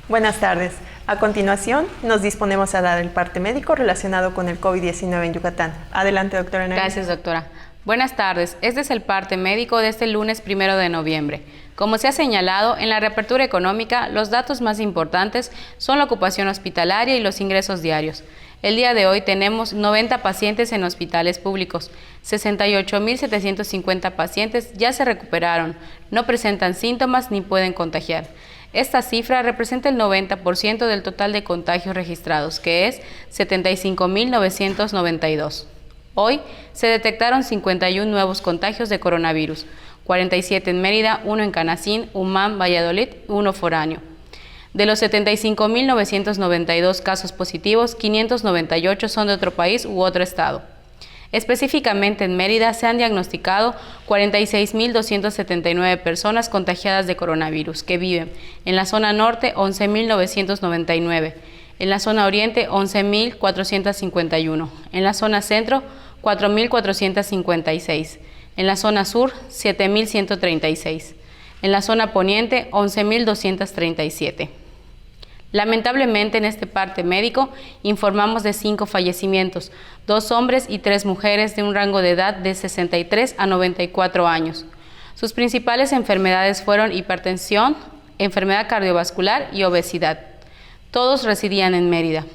Buenas tardes. A continuación, nos disponemos a dar el parte médico relacionado con el COVID-19 en Yucatán. Adelante, doctora Nelly. Gracias, doctora. Buenas tardes. Este es el parte médico de este lunes 1 de noviembre. Como se ha señalado, en la reapertura económica, los datos más importantes son la ocupación hospitalaria y los ingresos diarios. El día de hoy tenemos 90 pacientes en hospitales públicos, 68.750 pacientes ya se recuperaron, no presentan síntomas ni pueden contagiar. Esta cifra representa el 90% del total de contagios registrados, que es 75.992. Hoy se detectaron 51 nuevos contagios de coronavirus, 47 en Mérida, 1 en Canacín, Humán, Valladolid, 1 foráneo. De los 75.992 casos positivos, 598 son de otro país u otro estado. Específicamente en Mérida se han diagnosticado 46.279 personas contagiadas de coronavirus que viven en la zona norte 11.999, en la zona oriente 11.451, en la zona centro 4.456, en la zona sur 7.136, en la zona poniente 11.237. Lamentablemente en este parte médico informamos de 5 fallecimientos, 2 hombres y 3 mujeres de un rango de edad de 63 a 94 años. Sus principales enfermedades fueron hipertensión, enfermedad cardiovascular y obesidad. Todos residían en Mérida.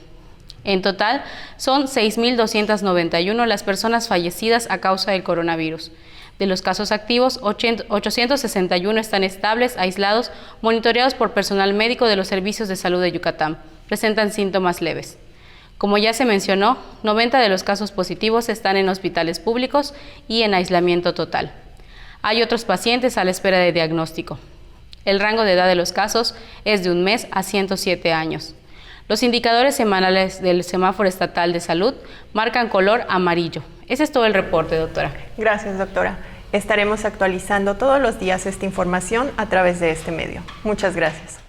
En total, son 6.291 las personas fallecidas a causa del coronavirus. De los casos activos, 861 están estables, aislados, monitoreados por personal médico de los servicios de salud de Yucatán. Presentan síntomas leves. Como ya se mencionó, 90 de los casos positivos están en hospitales públicos y en aislamiento total. Hay otros pacientes a la espera de diagnóstico. El rango de edad de los casos es de 1 mes a 107 años. Los indicadores semanales del semáforo estatal de salud marcan color amarillo. Ese es todo el reporte, doctora. Gracias, doctora. Estaremos actualizando todos los días esta información a través de este medio. Muchas gracias.